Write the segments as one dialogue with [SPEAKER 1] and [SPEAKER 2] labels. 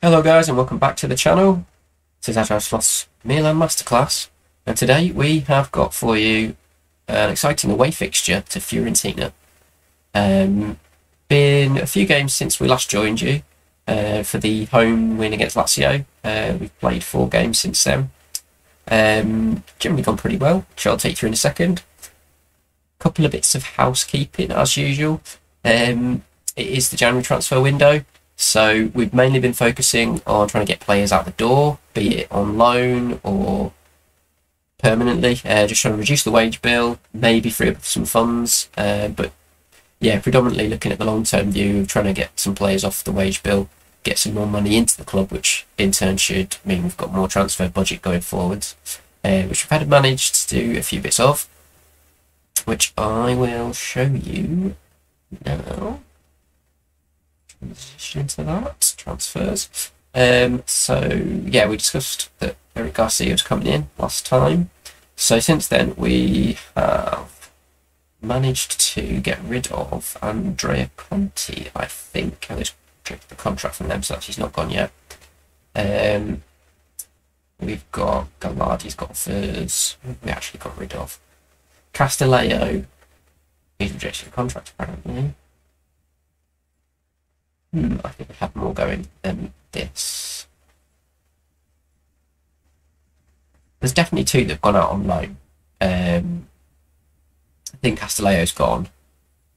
[SPEAKER 1] Hello guys and welcome back to the channel. This is AgileSloth's Milan Masterclass, and today we have got for you an exciting away fixture to Fiorentina. Been a few games since we last joined you for the home win against Lazio. We've played 4 games since then. Generally gone pretty well, which I'll take you through in a second. Couple of bits of housekeeping as usual. It is the January transfer window. So we've mainly been focusing on trying to get players out the door, be it on loan or permanently, just trying to reduce the wage bill, maybe free up some funds, but yeah, predominantly looking at the long-term view of trying to get some players off the wage bill, get some more money into the club, which in turn should mean we've got more transfer budget going forwards, which we've had managed to do a few bits of, which I will show you now. Transition into that transfers. So yeah, we discussed that Eric Garcia was coming in last time. So since then we have managed to get rid of Andrea Conti, I think. I just checked the contract from them, so that she's not gone yet. We've got Gallardi's got offers. We actually got rid of Castelleo. He's rejected the contract apparently. I think we have more going than this. There's definitely 2 that have gone out on loan. I think Castelleo's gone.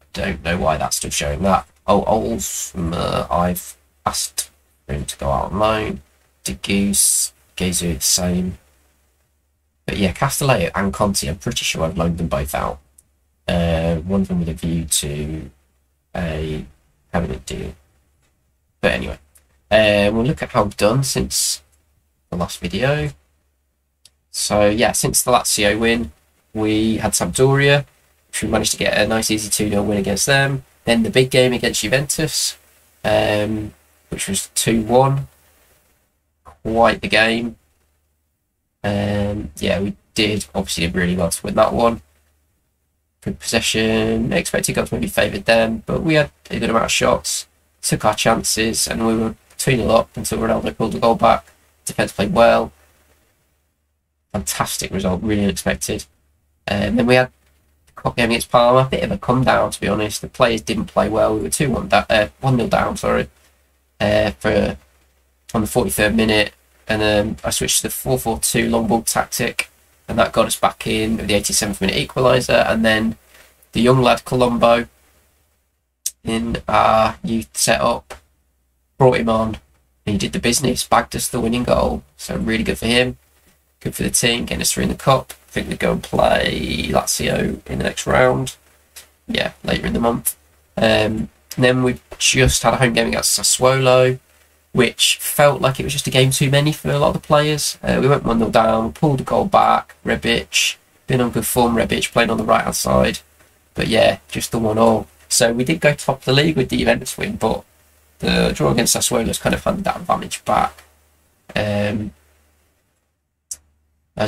[SPEAKER 1] I don't know why that's still showing that. Oh, Olsma, I've asked him to go out on loan. De Geezu the same. But yeah, Castelleo and Conti, I'm pretty sure I've loaned them both out. One of them with a view to a permanent deal. But anyway, we'll look at how we've done since the last video. So yeah, since the Lazio win, we had Sampdoria, which we managed to get a nice easy 2-0 win against them. Then the big game against Juventus, which was 2-1. Quite the game. Yeah, we did obviously really well to win that one. Good possession, expected goals maybe favoured them, but we had a good amount of shots. Took our chances and we were 2-0 up until Ronaldo pulled the goal back. Defence played well. Fantastic result, really unexpected. And then we had the cup game against Parma, a bit of a come down to be honest. The players didn't play well. We were 1-0 down, sorry, for on the 43rd minute, and I switched to the 4-4-2 long ball tactic, and that got us back in with the 87th minute equaliser. And then the young lad Colombo, in our youth setup, brought him on, and he did the business, bagged us the winning goal. So really good for him, good for the team, getting us through in the cup. I think we go and play Lazio in the next round, yeah, later in the month. And then we just had a home game against Sassuolo, which felt like it was just a game too many for a lot of the players. We went 1-0 down, pulled the goal back. Rebic, been on good form, Rebic playing on the right hand side, but yeah, just the 1-1. So we did go top of the league with the Juventus win, but the draw against Sassuolo's kind of handed that advantage back. As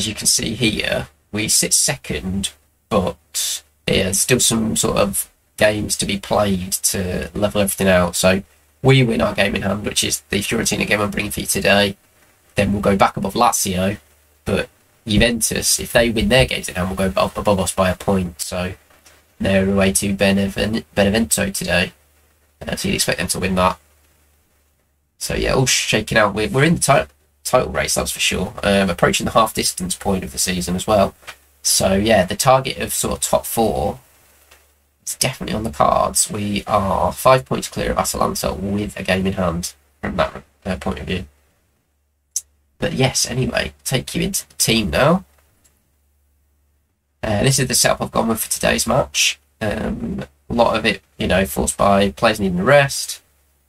[SPEAKER 1] you can see here, we sit second, but yeah, there's still some sort of games to be played to level everything out. So we win our game in hand, which is the Fiorentina game I'm bringing for you today. Then we'll go back above Lazio, but Juventus, if they win their games in hand, will go above us by a point. So they're away to Benevento today, so you'd expect them to win that. So yeah, all shaking out. We're in the title race, that's for sure. Approaching the half distance point of the season as well. So yeah, the target of sort of top 4 is definitely on the cards. We are 5 points clear of Atalanta with a game in hand from that point of view. But yes, anyway, take you into the team now. This is the setup I've gone with for today's match. A lot of it, forced by players needing a rest,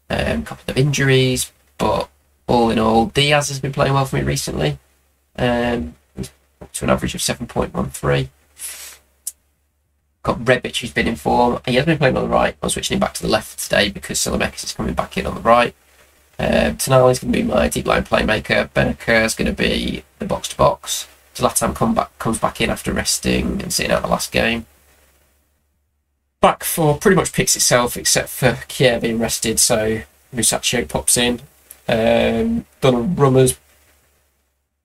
[SPEAKER 1] a couple of injuries, but all in all, Diaz has been playing well for me recently. He's up to an average of 7.13. Got Rebic, who's been in form. He has been playing on the right. I'm switching him back to the left today because Silamakis is coming back in on the right. Tonali is going to be my deep line playmaker. Benacer is going to be the box-to-box. Zlatan comes back in after resting and sitting out the last game. Back four pretty much picks itself except for Kier being rested, so Musacchio pops in. Donnarumma's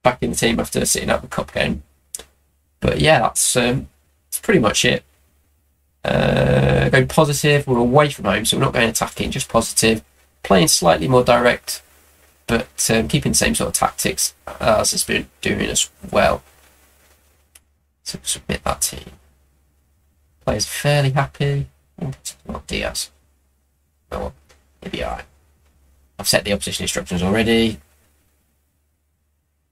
[SPEAKER 1] back in the team after sitting out the cup game. But yeah, that's pretty much it. Going positive, we're away from home, so we're not going attacking, just positive. Playing slightly more direct, but keeping the same sort of tactics as it's been doing as well. So submit that team. Players fairly happy. Not Diaz. Oh well, he'll be alright. I've set the opposition instructions already.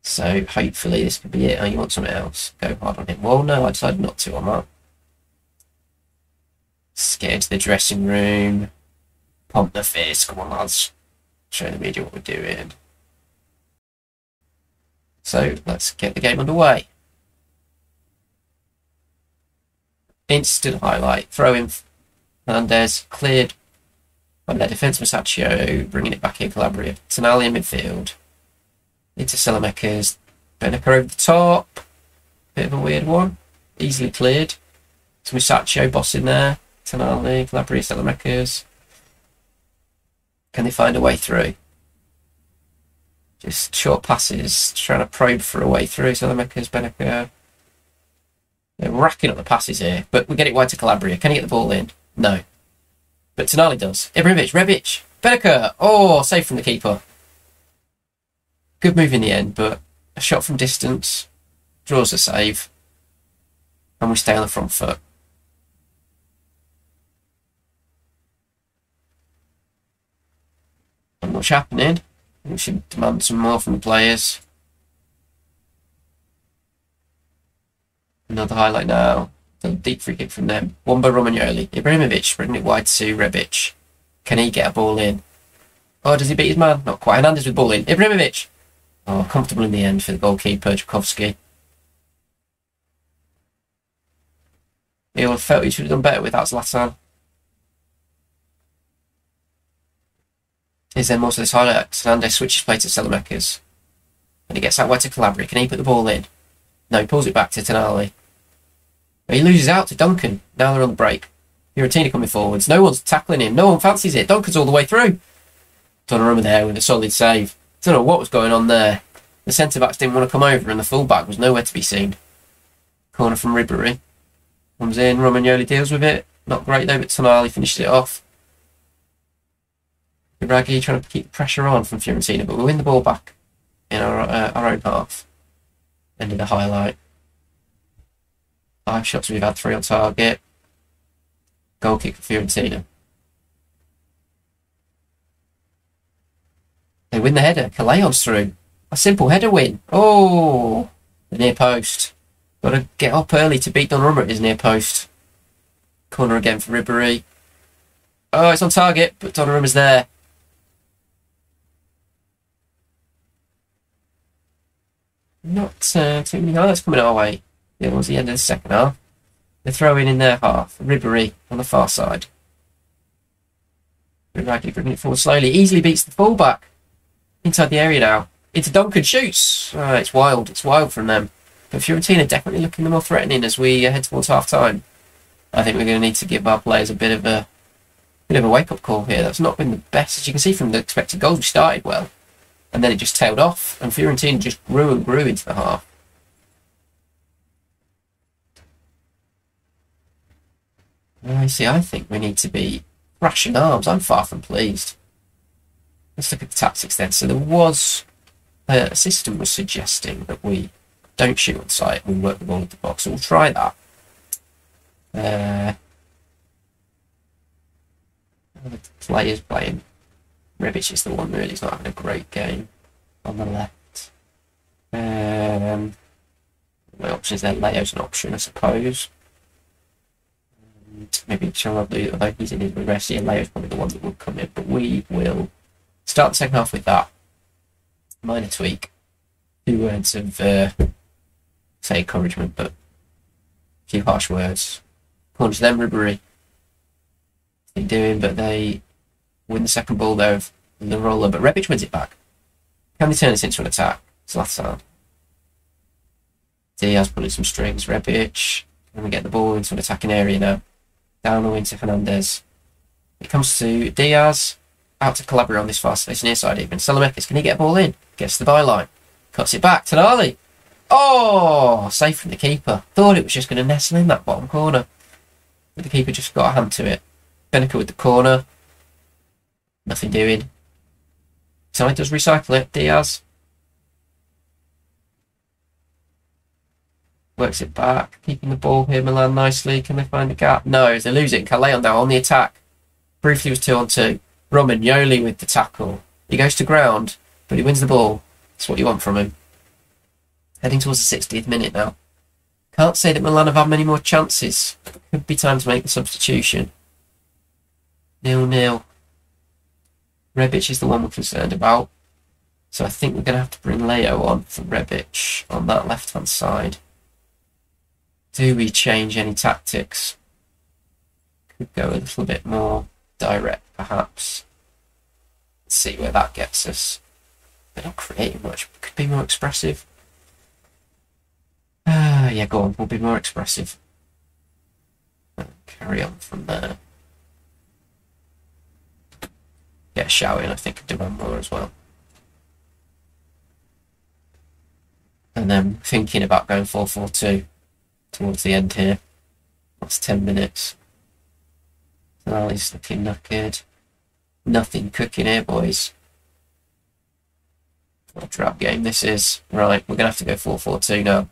[SPEAKER 1] So hopefully this could be it. Oh, you want something else? Go hard on him. Well, no, I decided not to on that. Let's get into the dressing room. Pump the fist. Come on, lads. Show the media what we're doing. So let's get the game underway. Instant highlight. Throw in Fernandez. Cleared by their defence. Masaccio bringing it back in. Calabria. Tonali in midfield. Into Salamekas. Beneca over the top. Bit of a weird one. Easily cleared. To Masaccio bossing there. Tonali. Calabria. Salamekas. Can they find a way through? Just short passes. Trying to probe for a way through. Salamekas. Beneca. They're racking up the passes here, but we get it wide to Calabria. Can he get the ball in? No. But Tonali does. Ibrahimovic, Rebic, Beneca. Oh, save from the keeper. Good move in the end, but a shot from distance draws a save. And we stay on the front foot. Not much happening. We should demand some more from the players. Another highlight now. A deep free kick from them. One by Romagnoli. Ibrahimovic bringing it wide to Rebic. Can he get a ball in? Oh, does he beat his man? Not quite. Hernandez with ball in. Ibrahimovic. Oh, comfortable in the end for the goalkeeper, Jakovsky. He all felt he should have done better without Zlatan. Is there more to this highlight? Hernandez switches play to Salamekas. And he gets out wide to Calabria. Can he put the ball in? No, he pulls it back to Tonali. He loses out to Duncan. Now they're on the break. Fiorentina coming forwards. No one's tackling him. No one fancies it. Duncan's all the way through. Donnarumma there with a solid save. Don't know what was going on there. The centre-backs didn't want to come over and the full-back was nowhere to be seen. Corner from Ribery. Comes in. Romagnoli deals with it. Not great though, but Tonali finishes it off. Iraghi trying to keep the pressure on from Fiorentina, but we win the ball back in our own half. End of the highlight. 5 shots we've had, 3 on target. Goal kick for Fiorentina. They win the header. Caleon's through. A simple header win. Oh, the near post. Got to get up early to beat Donnarumma at his near post. Corner again for Ribery. Oh, it's on target, but Donnarumma's there. Not too many highlights coming our way. It was the end of the second half. They're throwing in their half. Ribery on the far side. Iraghi bringing it forward slowly. Easily beats the fullback. Inside the area now. Into Duncan. Shoots. Oh, it's wild. It's wild from them. But Fiorentina definitely looking the more threatening as we head towards half time. I think we're going to need to give our players a bit of a wake-up call here. That's not been the best. As you can see from the expected goals, we started well. And then it just tailed off. And Fiorentina just grew and grew into the half. I think we need to be thrashing arms. I'm far from pleased. Let's look at the tactics then. So there was a system was suggesting that we don't shoot on sight, we work the ball at the box. So we'll try that. The players playing. Rebic is the one really. He's not having a great game on the left. My options there. Leo's an option, I suppose. Maybe Charlie, although he's in his regress here, Leo's probably the one that will come in. But we will start the second half with that. Minor tweak. 2 words of, say, encouragement, but a few harsh words. Corner to them, Ribery. They're doing, but they win the second ball there of the roller, but Rebic wins it back. Can they turn this into an attack? Sloth. Diaz pulling some strings. Rebic. And we get the ball into an attacking area now. Down the wing to Hernandez. It comes to Diaz. out to Calabria on this far space near side even. Salamakis, can he get a ball in? Gets to the byline. Cuts it back. Tonali. Oh, safe from the keeper. Thought it was just going to nestle in that bottom corner. But the keeper just got a hand to it. Benica with the corner. Nothing doing. So he does recycle it. Diaz. Works it back. Keeping the ball here, Milan, nicely. Can they find a gap? No, they lose it. Callejon now on the attack. Briefly was 2-on-2. Romagnoli with the tackle. He goes to ground, but he wins the ball. That's what you want from him. Heading towards the 60th minute now. Can't say that Milan have had many more chances. Could be time to make the substitution. 0-0. Rebic is the one we're concerned about. So I think we're going to have to bring Leo on for Rebic on that left-hand side. Do we change any tactics? Could go a little bit more direct, perhaps. Let's see where that gets us. They're not creating much. Could be more expressive. Yeah, go on. We'll be more expressive. Carry on from there. Get a shout in, I think, and demand more as well. And then thinking about going 4-4-2 towards the end here. That's 10 minutes. Tonali's looking knackered. Nothing cooking here, boys. What a drab game this is. Right, we're going to have to go 4-4-2 now.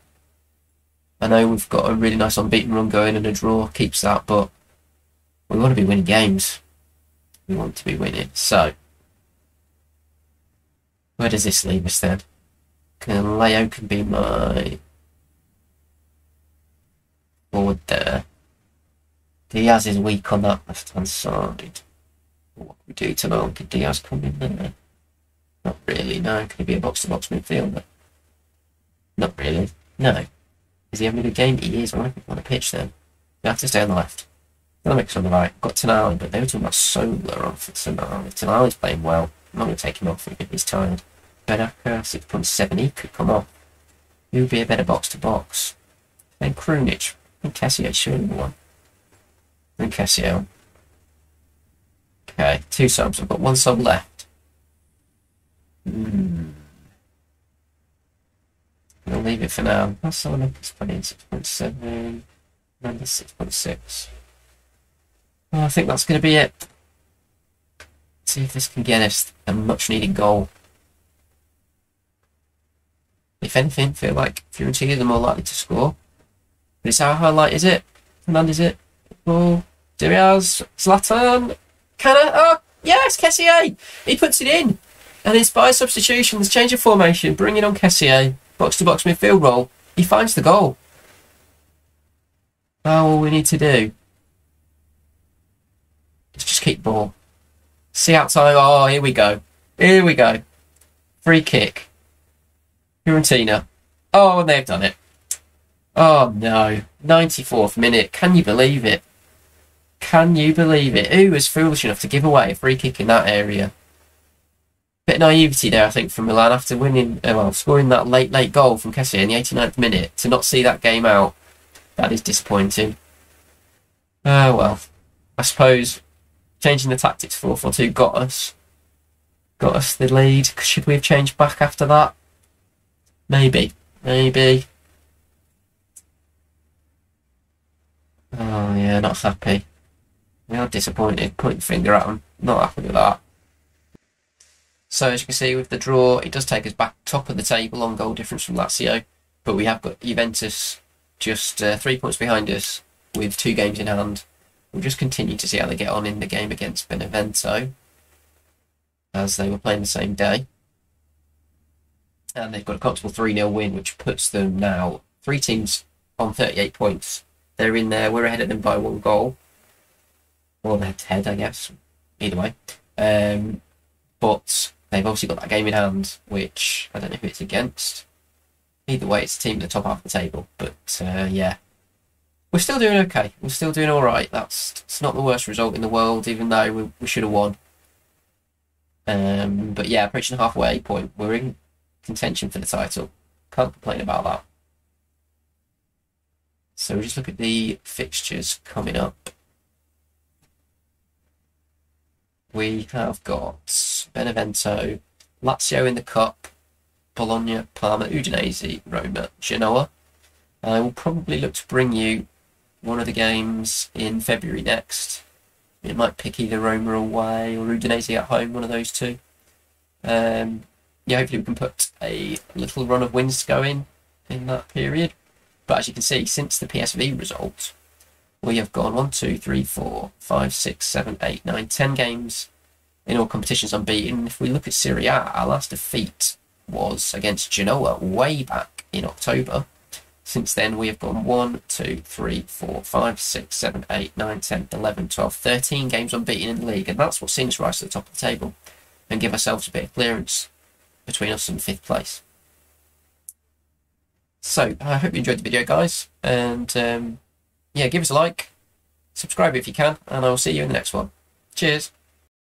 [SPEAKER 1] I know we've got a really nice unbeaten run going and a draw keeps that, but we want to be winning games. We want to be winning. So, where does this leave us then? Leo can be my forward there. Diaz is weak on that left-hand side. What can we do tonight? Could Diaz come in there? Not really, no. Could he be a box-to-box midfielder? Not really, no. Is he having a good game? He is. Why on the pitch then? You have to stay on the left. Dynamics on the right. Got Tonali, but they were talking about Solar on for Tonali. Tonali's playing well. I'm not going to take him off if he's tired. Benacer, 6.7. He could come off. Who would be a better box-to-box? Then Krunic. I think Kessie surely the one. Then Kessie. Okay, 2 subs. I've got 1 sub left. I'll leave it for now. That's someone else playing 6.7. Number 6.6. Well, I think that's going to be it. Let's see if this can get us a much needed goal. If anything, feel like Fiorentina are more likely to score. But it's how highlight is it? Command is it? Ball. Diaz. Zlatan. Canna. Oh, yes, Kessier. He puts it in. And it's by substitutions, change of formation, bringing on Kessier. Box-to-box midfield role. He finds the goal. Now all we need to do is just keep the ball. See outside. Oh, here we go. Here we go. Free kick. Fiorentina. Oh, and they've done it. Oh, no. 94th minute. Can you believe it? Can you believe it? Who was foolish enough to give away a free kick in that area? Bit of naivety there, I think, from Milan after winning, scoring that late goal from Kessie in the 89th minute. To not see that game out, that is disappointing. Well, I suppose changing the tactics 4-4-2 got us the lead. Should we have changed back after that? Maybe. Oh yeah, not happy. We are disappointed. Pointing finger at them. Not happy with that. So as you can see with the draw, it does take us back top of the table on goal difference from Lazio, but we have got Juventus just 3 points behind us with 2 games in hand. We'll just continue to see how they get on in the game against Benevento, as they were playing the same day. And they've got a comfortable 3-0 win, which puts them now 3 teams on 38 points. They're in there. We're ahead of them by 1 goal. Or they're head, I guess. Either way. But they've obviously got that game in hand, which I don't know who it's against. Either way, it's a team at the top half of the table. But yeah, we're still doing okay. We're still doing all right. It's not the worst result in the world, even though we should have won. But yeah, approaching the halfway point, we're in contention for the title. Can't complain about that. So we'll just look at the fixtures coming up. we have got Benevento, Lazio in the Cup, Bologna, Parma, Udinese, Roma, Genoa. I will probably look to bring you one of the games in February next. It might pick either Roma away or Udinese at home, one of those two. Yeah, hopefully we can put a little run of wins going in that period. But as you can see, since the PSV result, we have gone 1, 2, 3, 4, 5, 6, 7, 8, 9, 10 games in all competitions unbeaten. If we look at Serie A, our last defeat was against Genoa way back in October. Since then, we have gone 1, 2, 3, 4, 5, 6, 7, 8, 9, 10, 11, 12, 13 games unbeaten in the league. And that's what seems us rise to the top of the table and give ourselves a bit of clearance between us and 5th place. So, I hope you enjoyed the video, guys. And yeah, give us a like, subscribe if you can, and I will see you in the next one. Cheers.